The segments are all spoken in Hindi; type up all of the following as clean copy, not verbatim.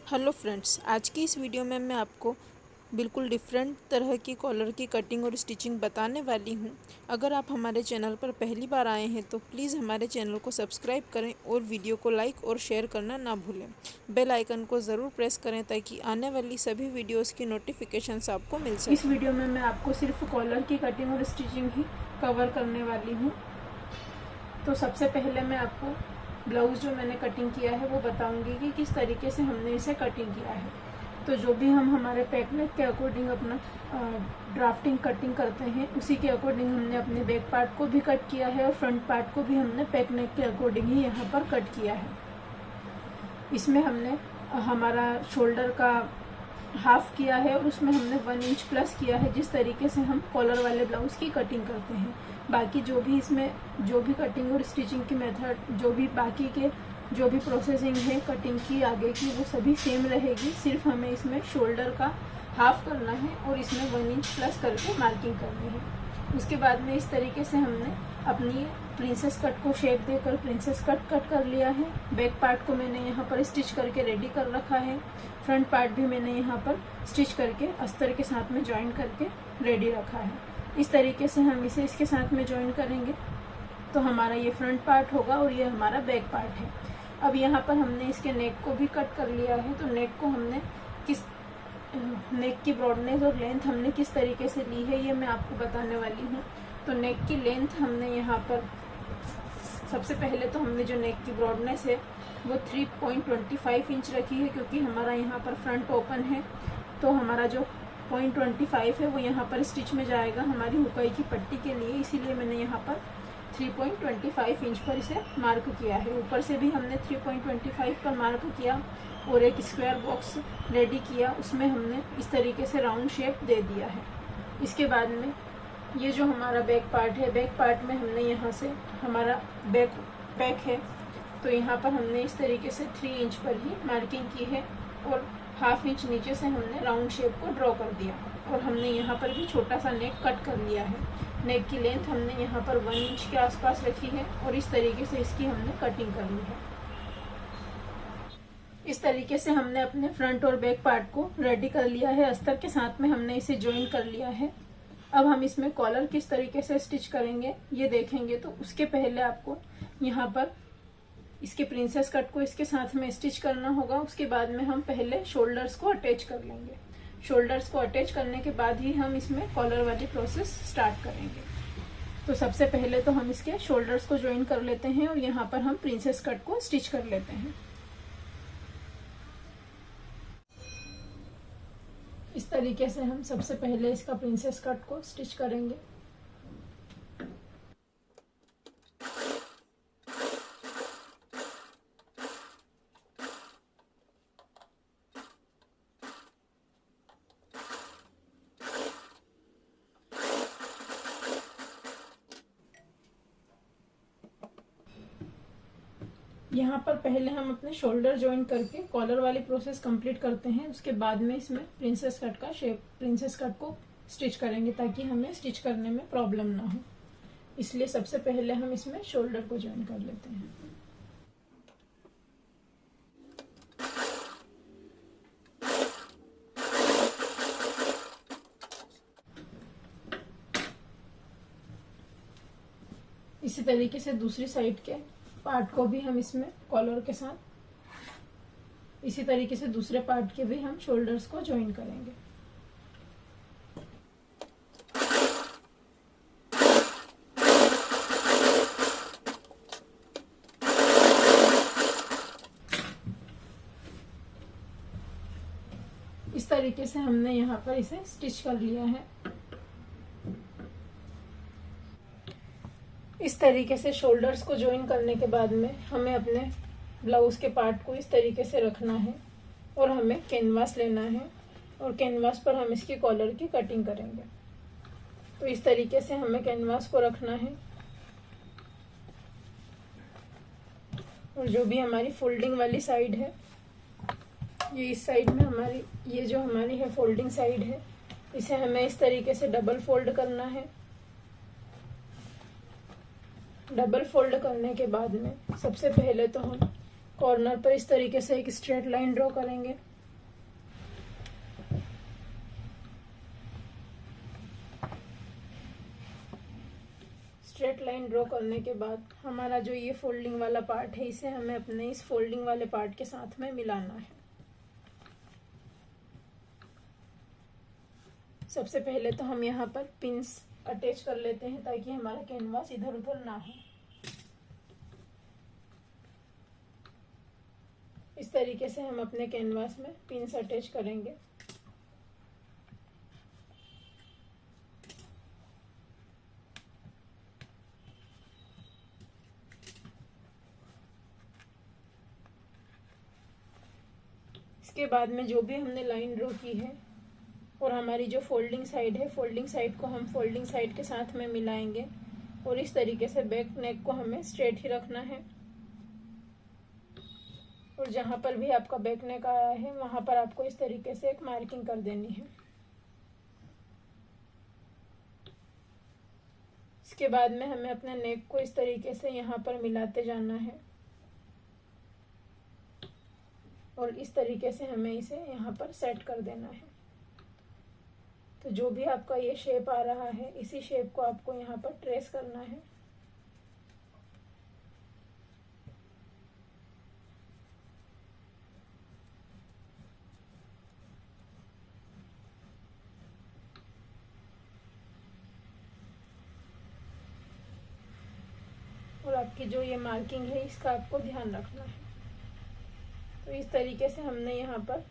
हेलो फ्रेंड्स, आज की इस वीडियो में मैं आपको बिल्कुल डिफरेंट तरह की कॉलर की कटिंग और स्टिचिंग बताने वाली हूं। अगर आप हमारे चैनल पर पहली बार आए हैं तो प्लीज़ हमारे चैनल को सब्सक्राइब करें और वीडियो को लाइक और शेयर करना ना भूलें। बेल आइकन को ज़रूर प्रेस करें ताकि आने वाली सभी वीडियोस की नोटिफिकेशंस आपको मिल सके। इस वीडियो में मैं आपको सिर्फ कॉलर की कटिंग और स्टिचिंग ही कवर करने वाली हूँ। तो सबसे पहले मैं आपको ब्लाउज़ जो मैंने कटिंग किया है वो बताऊंगी कि किस तरीके से हमने इसे कटिंग किया है। तो जो भी हम हमारे पैक नेक के अकॉर्डिंग अपना ड्राफ्टिंग कटिंग करते हैं उसी के अकॉर्डिंग हमने अपने बैक पार्ट को भी कट किया है और फ्रंट पार्ट को भी हमने पैक नेक के अकॉर्डिंग ही यहाँ पर कट किया है। इसमें हमने हमारा शोल्डर का हाफ किया है और उसमें हमने 1 इंच प्लस किया है, जिस तरीके से हम कॉलर वाले ब्लाउज़ की कटिंग करते हैं। बाकी जो भी इसमें जो भी कटिंग और स्टिचिंग की मेथड जो भी बाकी के जो भी प्रोसेसिंग है कटिंग की आगे की वो सभी सेम रहेगी। सिर्फ हमें इसमें शोल्डर का हाफ करना है और इसमें 1 इंच प्लस करके मार्किंग करनी है। उसके बाद में इस तरीके से हमने अपनी प्रिंसेस कट को शेप देकर प्रिंसेस कट कर लिया है। बैक पार्ट को मैंने यहाँ पर स्टिच करके रेडी कर रखा है। फ्रंट पार्ट भी मैंने यहाँ पर स्टिच करके अस्तर के साथ में ज्वाइन करके रेडी रखा है। इस तरीके से हम इसे इसके साथ में ज्वाइन करेंगे तो हमारा ये फ्रंट पार्ट होगा और ये हमारा बैक पार्ट है। अब यहाँ पर हमने इसके नेक को भी कट कर लिया है। तो नेक को हमने नेक की ब्रॉडनेस और लेंथ हमने किस तरीके से ली है ये मैं आपको बताने वाली हूँ। तो नेक की लेंथ हमने यहाँ पर सबसे पहले तो हमने जो नेक की ब्रॉडनेस है वो 3.25 इंच रखी है, क्योंकि हमारा यहाँ पर फ्रंट ओपन है। तो हमारा जो 0.25 है वो यहाँ पर स्टिच में जाएगा हमारी हुकाई की पट्टी के लिए, इसीलिए मैंने यहाँ पर 3.25 इंच पर इसे मार्क किया है। ऊपर से भी हमने 3.25 पर मार्क किया और एक स्क्वायर बॉक्स रेडी किया, उसमें हमने इस तरीके से राउंड शेप दे दिया है। इसके बाद में ये जो हमारा बैक पार्ट है, बैक पार्ट में हमने यहाँ से हमारा बैक है तो यहाँ पर हमने इस तरीके से 3 इंच पर ही मार्किंग की है और हाफ इंच नीचे से हमने राउंड शेप को ड्रॉ कर दिया और हमने यहाँ पर भी छोटा सा नेक कट कर लिया है। नेक की लेंथ हमने यहाँ पर 1 इंच के आसपास रखी है और इस तरीके से इसकी हमने कटिंग कर ली है। इस तरीके से हमने अपने फ्रंट और बैक पार्ट को रेडी कर लिया है। अस्तर के साथ में हमने इसे ज्वाइन कर लिया है। अब हम इसमें कॉलर किस तरीके से स्टिच करेंगे ये देखेंगे। तो उसके पहले आपको यहाँ पर इसके प्रिंसेस कट को इसके साथ में स्टिच करना होगा। उसके बाद में हम पहले शोल्डर्स को अटैच कर लेंगे। शोल्डर्स को अटैच करने के बाद ही हम इसमें कॉलर वाली प्रोसेस स्टार्ट करेंगे। तो सबसे पहले तो हम इसके शोल्डर्स को ज्वाइन कर लेते हैं और यहाँ पर हम प्रिंसेस कट को स्टिच कर लेते हैं। इस तरीके से हम सबसे पहले इसका प्रिंसेस कट को स्टिच करेंगे। यहाँ पर पहले हम अपने शोल्डर ज्वाइन करके कॉलर वाली प्रोसेस कंप्लीट करते हैं। उसके बाद में इसमें प्रिंसेस कट का शेप प्रिंसेस कट को स्टिच करेंगे ताकि हमें स्टिच करने में प्रॉब्लम ना हो। इसलिए सबसे पहले हम इसमें शोल्डर को ज्वाइन कर लेते हैं। इसी तरीके से दूसरी साइड के पार्ट को भी हम इसमें कॉलर के साथ इसी तरीके से दूसरे पार्ट के भी हम शोल्डर्स को ज्वाइन करेंगे। इस तरीके से हमने यहाँ पर इसे स्टिच कर लिया है। इस तरीके से शोल्डर्स को ज्वाइन करने के बाद में हमें अपने ब्लाउज के पार्ट को इस तरीके से रखना है और हमें कैनवास लेना है और कैनवास पर हम इसकी कॉलर की कटिंग करेंगे। तो इस तरीके से हमें कैनवास को रखना है और जो भी हमारी फोल्डिंग वाली साइड है ये इस साइड में हमारी ये जो हमारी है फोल्डिंग साइड है, इसे हमें इस तरीके से डबल फोल्ड करना है। डबल फोल्ड करने के बाद में सबसे पहले तो हम कॉर्नर पर इस तरीके से एक स्ट्रेट लाइन ड्रॉ करेंगे स्ट्रेट लाइन ड्रॉ करने के बाद हमारा जो ये फोल्डिंग वाला पार्ट है इसे हमें अपने इस फोल्डिंग वाले पार्ट के साथ में मिलाना है। सबसे पहले तो हम यहाँ पर पिंस अटैच कर लेते हैं ताकि हमारा कैनवास इधर उधर ना हो। इस तरीके से हम अपने कैनवास में पिंस अटैच करेंगे। इसके बाद में जो भी हमने लाइन ड्रॉ की है और हमारी जो फोल्डिंग साइड है, फोल्डिंग साइड को हम फोल्डिंग साइड के साथ में मिलाएंगे और इस तरीके से बैक नेक को हमें स्ट्रेट ही रखना है। और जहाँ पर भी आपका बैक नेक आया है वहाँ पर आपको इस तरीके से एक मार्किंग कर देनी है। इसके बाद में हमें अपने नेक को इस तरीके से यहाँ पर मिलाते जाना है और इस तरीके से हमें इसे यहाँ पर सेट कर देना है। तो जो भी आपका ये शेप आ रहा है इसी शेप को आपको यहाँ पर ट्रेस करना है। और आपकी जो ये मार्किंग है इसका आपको ध्यान रखना है। तो इस तरीके से हमने यहाँ पर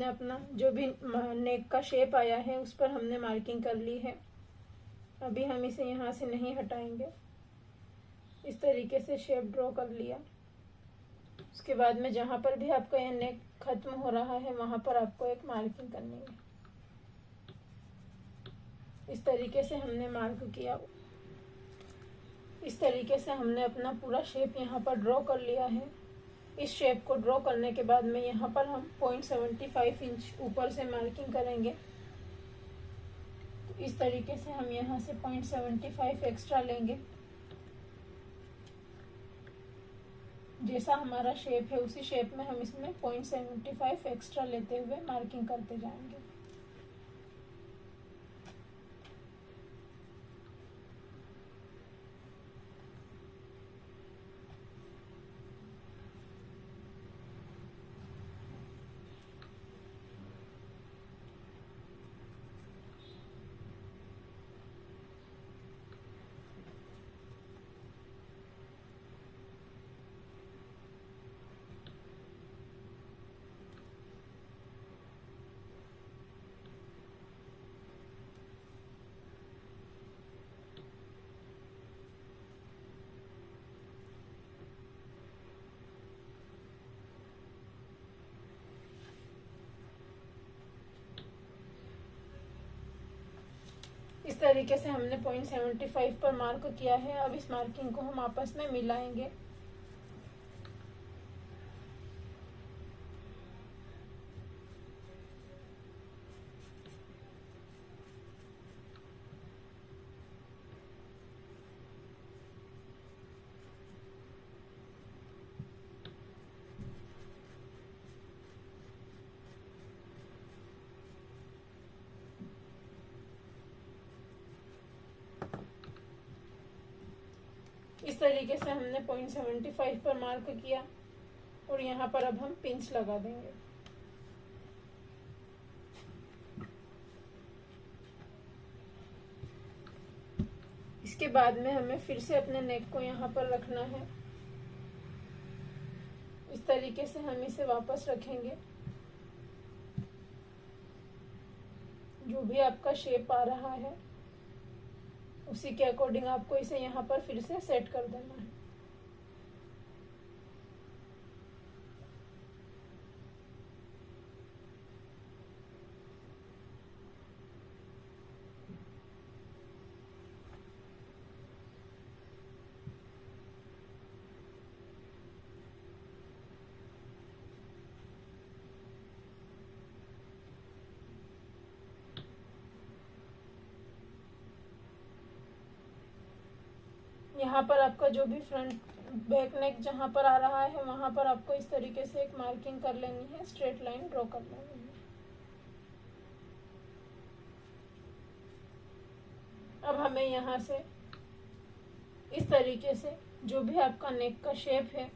अपना जो भी नेक का शेप आया है उस पर हमने मार्किंग कर ली है। अभी हम इसे यहाँ से नहीं हटाएंगे। इस तरीके से शेप ड्रॉ कर लिया। उसके बाद में जहाँ पर भी आपका यह नेक खत्म हो रहा है वहाँ पर आपको एक मार्किंग करनी है। इस तरीके से हमने मार्क किया। इस तरीके से हमने अपना पूरा शेप यहाँ पर ड्रॉ कर लिया है। इस शेप को ड्रॉ करने के बाद में यहाँ पर हम 0.75 इंच ऊपर से मार्किंग करेंगे। तो इस तरीके से हम यहाँ से 0.75 एक्स्ट्रा लेंगे। जैसा हमारा शेप है उसी शेप में हम इसमें 0.75 एक्स्ट्रा लेते हुए मार्किंग करते जाएंगे। इस तरीके से हमने 0.75 पर मार्क किया है। अब इस मार्किंग को हम आपस में मिलाएंगे। इस तरीके से हमने 0.75 पर मार्क किया और यहाँ पर अब हम पिंच लगा देंगे। इसके बाद में हमें फिर से अपने नेक को यहाँ पर रखना है। इस तरीके से हम इसे वापस रखेंगे। जो भी आपका शेप आ रहा है उसी के अकॉर्डिंग आपको इसे यहाँ पर फिर से सेट कर देना है। यहाँ पर आपका जो भी फ्रंट बैक नेक जहाँ पर आ रहा है वहाँ पर आपको इस तरीके से एक मार्किंग कर लेनी है, स्ट्रेट लाइन ड्रॉ कर लेनी है। अब हमें यहाँ से इस तरीके से जो भी आपका नेक का शेप है,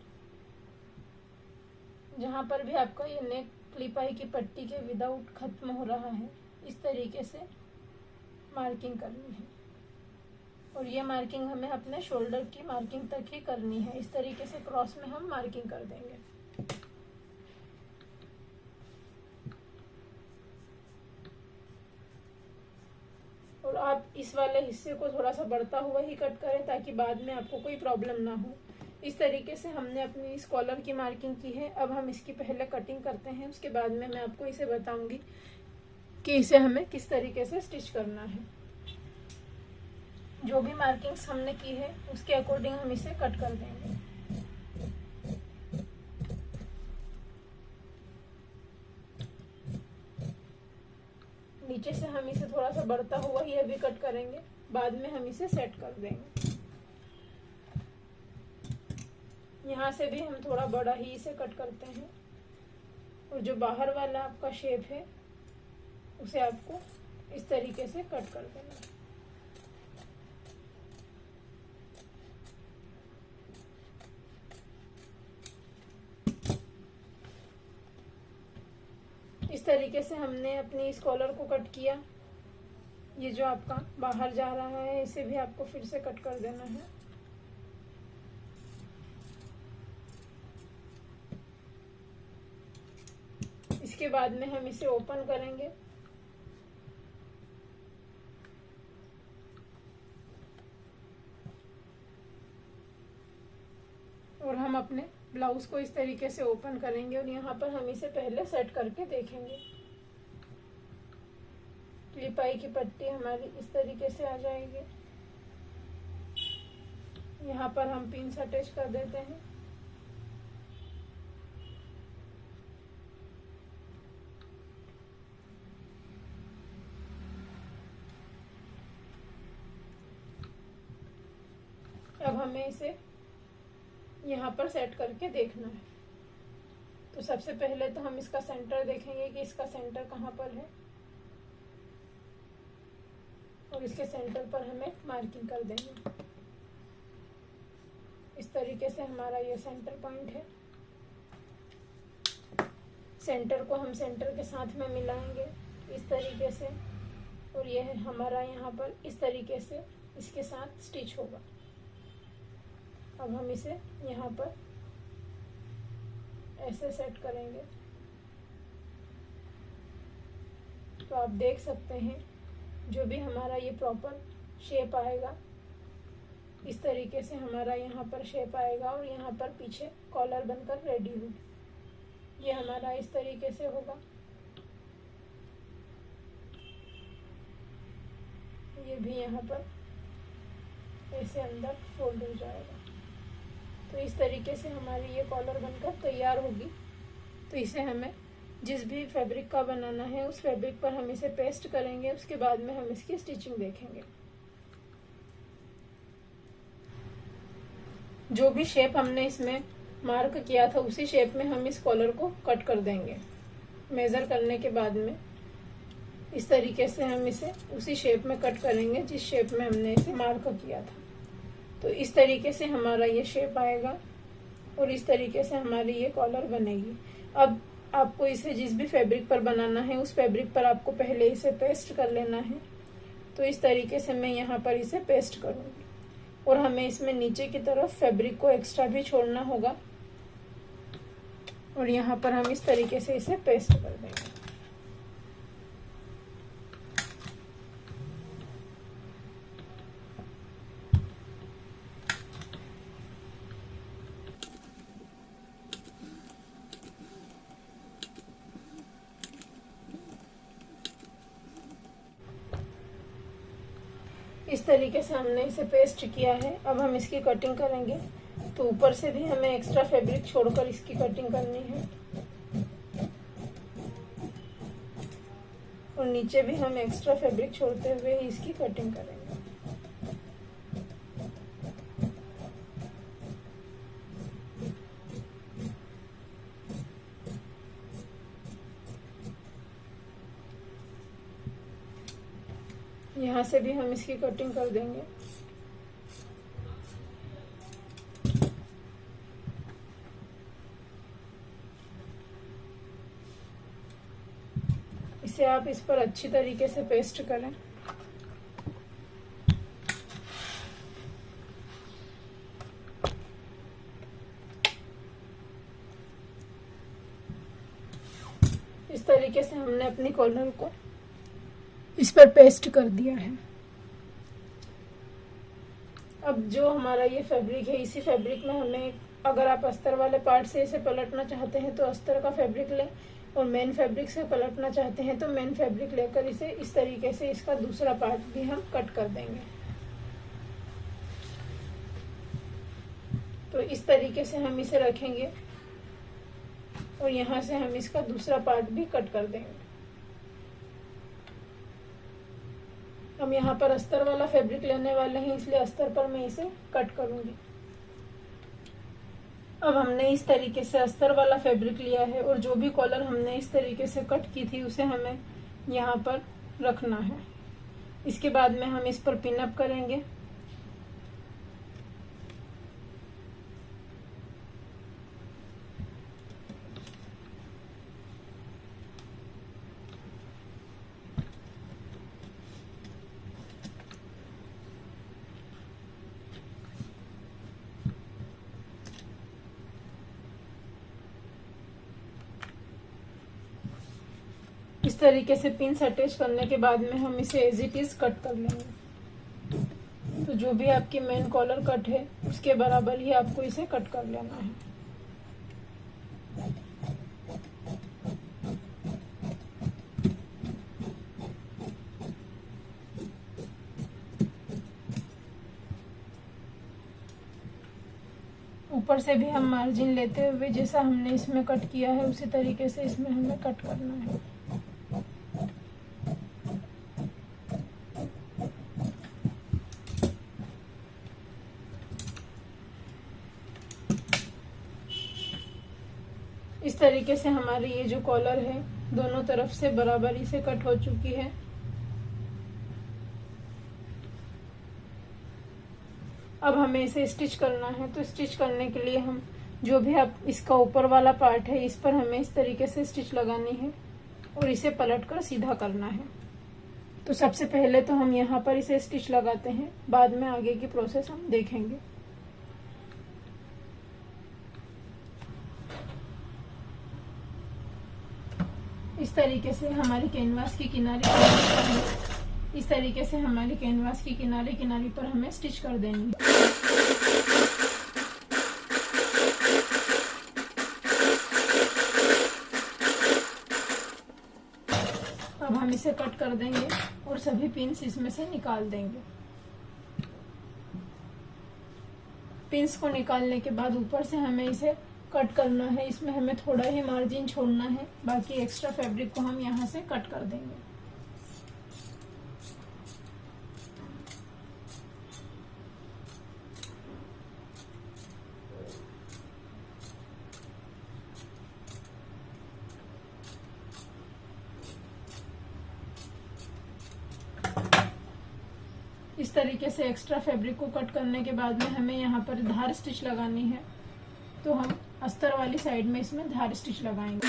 जहाँ पर भी आपका ये नेक क्लिपाई की पट्टी के विदाउट खत्म हो रहा है, इस तरीके से मार्किंग करनी है। और ये मार्किंग हमें अपने शोल्डर की मार्किंग तक ही करनी है। इस तरीके से क्रॉस में हम मार्किंग कर देंगे। और आप इस वाले हिस्से को थोड़ा सा बढ़ता हुआ ही कट करें ताकि बाद में आपको कोई प्रॉब्लम ना हो। इस तरीके से हमने अपनी इस कॉलर की मार्किंग की है। अब हम इसकी पहले कटिंग करते हैं, उसके बाद में मैं आपको इसे बताऊंगी कि इसे हमें किस तरीके से स्टिच करना है। जो भी मार्किंग्स हमने की है उसके अकॉर्डिंग हम इसे कट कर देंगे। नीचे से हम इसे थोड़ा सा बढ़ता हुआ ही अभी कट करेंगे, बाद में हम इसे सेट कर देंगे। यहाँ से भी हम थोड़ा बड़ा ही इसे कट करते हैं और जो बाहर वाला आपका शेप है उसे आपको इस तरीके से कट कर देना है। इस तरीके से हमने अपनी इस कॉलर को कट किया। ये जो आपका बाहर जा रहा है इसे भी आपको फिर से कट कर देना है। इसके बाद में हम इसे ओपन करेंगे। और हम अपने ब्लाउज को इस तरीके से ओपन करेंगे और यहाँ पर हम इसे पहले सेट करके देखेंगे। क्लिपाई की पट्टी हमारी इस तरीके से आ जाएगी। यहाँ पर हम पिन्स अटैच कर देते हैं। अब हमें इसे यहाँ पर सेट करके देखना है। तो सबसे पहले तो हम इसका सेंटर देखेंगे कि इसका सेंटर कहाँ पर है और इसके सेंटर पर हमें मार्किंग कर देंगे। इस तरीके से हमारा ये सेंटर पॉइंट है। सेंटर को हम सेंटर के साथ में मिलाएंगे इस तरीके से और यह हमारा यहाँ पर इस तरीके से इसके साथ स्टिच होगा। अब हम इसे यहाँ पर ऐसे सेट करेंगे। तो आप देख सकते हैं जो भी हमारा ये प्रॉपर शेप आएगा इस तरीके से हमारा यहाँ पर शेप आएगा और यहाँ पर पीछे कॉलर बनकर रेडी होगी। ये हमारा इस तरीके से होगा। ये भी यहाँ पर ऐसे अंदर फोल्ड हो जाएगा। तो इस तरीके से हमारी ये कॉलर बनकर तैयार होगी। तो इसे हमें जिस भी फैब्रिक का बनाना है उस फैब्रिक पर हम इसे पेस्ट करेंगे। उसके बाद में हम इसकी स्टिचिंग देखेंगे। जो भी शेप हमने इसमें मार्क किया था उसी शेप में हम इस कॉलर को कट कर देंगे। मेज़र करने के बाद में इस तरीके से हम इसे उसी शेप में कट करेंगे जिस शेप में हमने इसे मार्क किया था। तो इस तरीके से हमारा ये शेप आएगा और इस तरीके से हमारी ये कॉलर बनेगी। अब आपको इसे जिस भी फैब्रिक पर बनाना है उस फैब्रिक पर आपको पहले इसे पेस्ट कर लेना है। तो इस तरीके से मैं यहाँ पर इसे पेस्ट करूँगी और हमें इसमें नीचे की तरफ फैब्रिक को एक्स्ट्रा भी छोड़ना होगा और यहाँ पर हम इस तरीके से इसे पेस्ट कर देंगे। इस तरीके से हमने इसे पेस्ट किया है। अब हम इसकी कटिंग करेंगे। तो ऊपर से भी हमें एक्स्ट्रा फैब्रिक छोड़कर इसकी कटिंग करनी है और नीचे भी हम एक्स्ट्रा फैब्रिक छोड़ते हुए ही इसकी कटिंग करेंगे। यहाँ से भी हम इसकी कटिंग कर देंगे। इसे आप इस पर अच्छी तरीके से पेस्ट करें। इस तरीके से हमने अपनी कॉलर को इस पर पेस्ट कर दिया है। अब जो हमारा ये फैब्रिक है, इसी फैब्रिक में हमें, अगर आप अस्तर वाले पार्ट से इसे पलटना चाहते हैं तो अस्तर का फैब्रिक लें, और मेन फैब्रिक से पलटना चाहते हैं तो मेन फैब्रिक लेकर इसे इस तरीके से इसका दूसरा पार्ट भी हम कट कर देंगे। तो इस तरीके से हम इसे रखेंगे और यहाँ से हम इसका दूसरा पार्ट भी कट कर देंगे। हम यहाँ पर अस्तर वाला फैब्रिक लेने वाले हैं, इसलिए अस्तर पर मैं इसे कट करूंगी। अब हमने इस तरीके से अस्तर वाला फैब्रिक लिया है और जो भी कॉलर हमने इस तरीके से कट की थी उसे हमें यहाँ पर रखना है। इसके बाद में हम इस पर पिन अप करेंगे। इस तरीके से पिन अटैच करने के बाद में हम इसे एज इट इज कट कर लेंगे। तो जो भी आपकी मेन कॉलर कट है उसके बराबर ही आपको इसे कट कर लेना है। ऊपर से भी हम मार्जिन लेते हुए जैसा हमने इसमें कट किया है उसी तरीके से इसमें हमें कट करना है। इस तरीके से हमारी ये जो कॉलर है दोनों तरफ से बराबरी से कट हो चुकी है। अब हमें इसे स्टिच करना है। तो स्टिच करने के लिए हम जो भी आप इसका ऊपर वाला पार्ट है इस पर हमें इस तरीके से स्टिच लगानी है और इसे पलटकर सीधा करना है। तो सबसे पहले तो हम यहाँ पर इसे स्टिच लगाते हैं, बाद में आगे की प्रोसेस हम देखेंगे। इस तरीके से हमारी कैनवास की किनारे, इस तरीके से हमारी कैनवास की किनारे किनारे पर हमें स्टिच कर देनी है। अब हम इसे कट कर देंगे और सभी पिन्स इसमें से निकाल देंगे। पिन्स को निकालने के बाद ऊपर से हमें इसे कट करना है। इसमें हमें थोड़ा ही मार्जिन छोड़ना है, बाकी एक्स्ट्रा फैब्रिक को हम यहाँ से कट कर देंगे। इस तरीके से एक्स्ट्रा फैब्रिक को कट करने के बाद में हमें यहाँ पर धार स्टिच लगानी है। तो हम अस्तर वाली साइड में इसमें धार स्टिच लगाएंगे।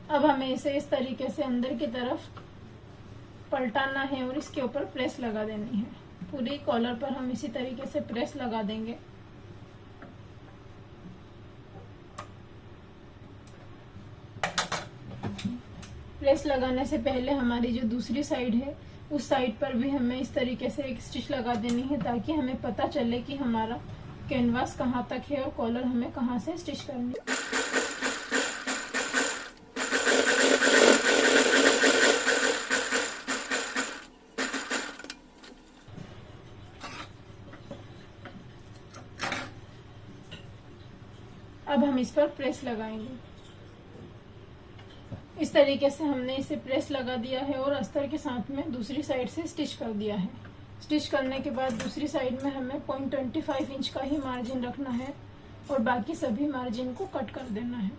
अब हमें इसे इस तरीके से अंदर की तरफ पलटाना है और इसके ऊपर प्रेस लगा देनी है। पूरी कॉलर पर हम इसी तरीके से प्रेस लगा देंगे। प्रेस लगाने से पहले हमारी जो दूसरी साइड है उस साइड पर भी हमें इस तरीके से एक स्टिच लगा देनी है, ताकि हमें पता चले कि हमारा कैनवास कहाँ तक है और कॉलर हमें कहाँ से स्टिच करनी है। अब हम इस पर प्रेस लगाएंगे। इस तरीके से हमने इसे प्रेस लगा दिया है और अस्तर के साथ में दूसरी साइड से स्टिच कर दिया है। स्टिच करने के बाद दूसरी साइड में हमें 0.25 इंच का ही मार्जिन रखना है और बाकी सभी मार्जिन को कट कर देना है।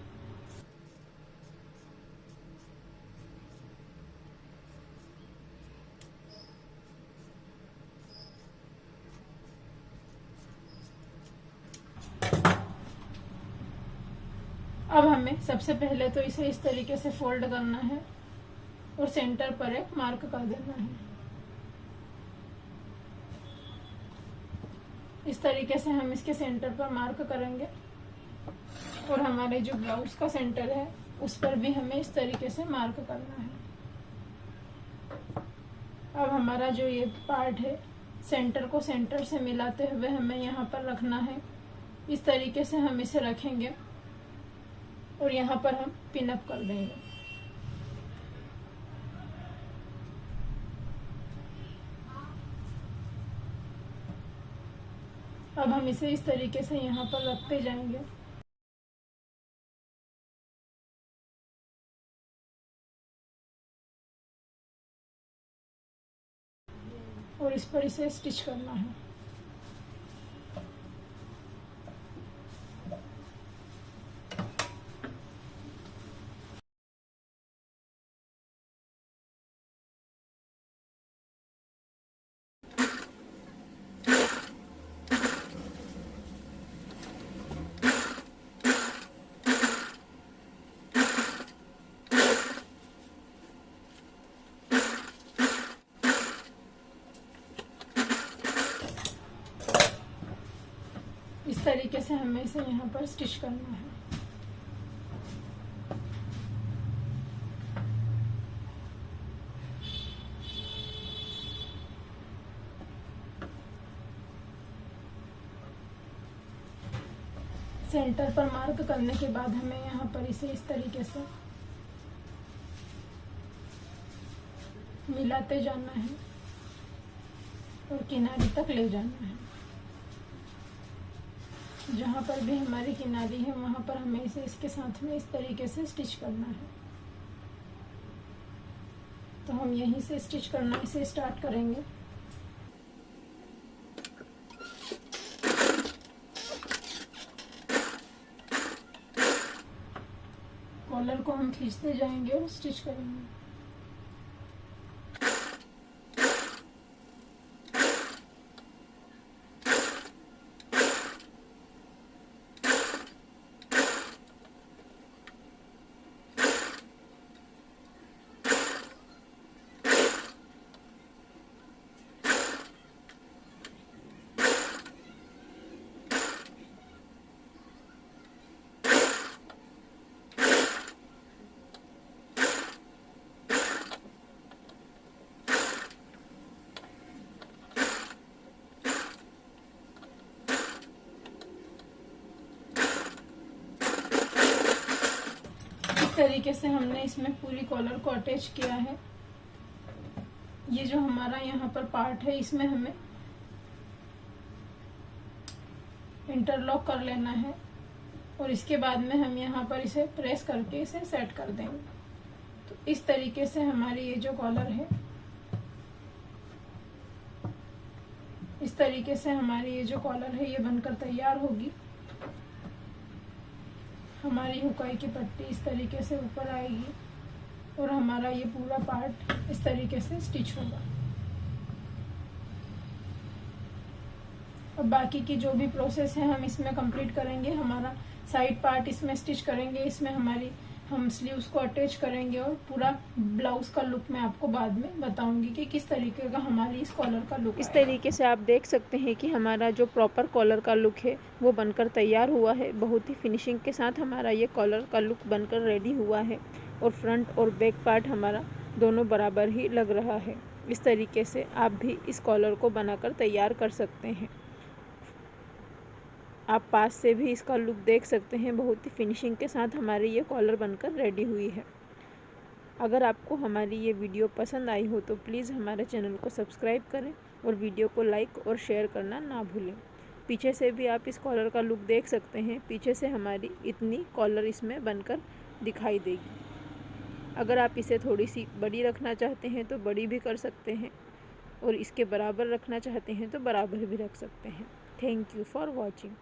अब हमें सबसे पहले तो इसे इस तरीके से फोल्ड करना है और सेंटर पर एक मार्क कर देना है। इस तरीके से हम इसके सेंटर पर मार्क करेंगे और हमारे जो ब्लाउज का सेंटर है उस पर भी हमें इस तरीके से मार्क करना है। अब हमारा जो ये पार्ट है सेंटर को सेंटर से मिलाते हुए हमें यहाँ पर रखना है। इस तरीके से हम इसे रखेंगे और यहाँ पर हम पिन अप कर देंगे। अब हम इसे इस तरीके से यहाँ पर रखते जाएंगे। और इस पर इसे स्टिच करना है। इस तरीके से हमें इसे यहाँ पर स्टिच करना है। सेंटर पर मार्क करने के बाद हमें यहाँ पर इसे इस तरीके से मिलाते जाना है और किनारे तक ले जाना है। जहाँ पर भी हमारी किनारी है वहाँ पर हमें इसे इसके साथ में इस तरीके से स्टिच करना है। तो हम यहीं से स्टिच करना इसे स्टार्ट करेंगे। कॉलर को हम खींचते जाएंगे और स्टिच करेंगे। तरीके से हमने इसमें पूरी कॉलर को अटैच किया है। ये जो हमारा यहाँ पर पार्ट है इसमें हमें इंटरलॉक कर लेना है और इसके बाद में हम यहाँ पर इसे प्रेस करके इसे सेट कर देंगे। तो इस तरीके से हमारी ये जो कॉलर है, इस तरीके से हमारी ये जो कॉलर है ये बनकर तैयार होगी। हमारी हुकाई की पट्टी इस तरीके से ऊपर आएगी और हमारा ये पूरा पार्ट इस तरीके से स्टिच होगा। अब बाकी की जो भी प्रोसेस है हम इसमें कंप्लीट करेंगे। हमारा साइड पार्ट इसमें स्टिच करेंगे, इसमें हम स्लीव्स को अटैच करेंगे और पूरा ब्लाउज का लुक मैं आपको बाद में बताऊंगी कि किस तरीके का हमारी इस कॉलर का लुक। इस तरीके से आप देख सकते हैं कि हमारा जो प्रॉपर कॉलर का लुक है वो बनकर तैयार हुआ है। बहुत ही फिनिशिंग के साथ हमारा ये कॉलर का लुक बनकर रेडी हुआ है और फ्रंट और बैक पार्ट हमारा दोनों बराबर ही लग रहा है। इस तरीके से आप भी इस कॉलर को बनाकर तैयार कर सकते हैं। आप पास से भी इसका लुक देख सकते हैं। बहुत ही फिनिशिंग के साथ हमारी ये कॉलर बनकर रेडी हुई है। अगर आपको हमारी ये वीडियो पसंद आई हो तो प्लीज़ हमारे चैनल को सब्सक्राइब करें और वीडियो को लाइक और शेयर करना ना भूलें। पीछे से भी आप इस कॉलर का लुक देख सकते हैं। पीछे से हमारी इतनी कॉलर इसमें बनकर दिखाई देगी। अगर आप इसे थोड़ी सी बड़ी रखना चाहते हैं तो बड़ी भी कर सकते हैं, और इसके बराबर रखना चाहते हैं तो बराबर भी रख सकते हैं। Thank you for watching.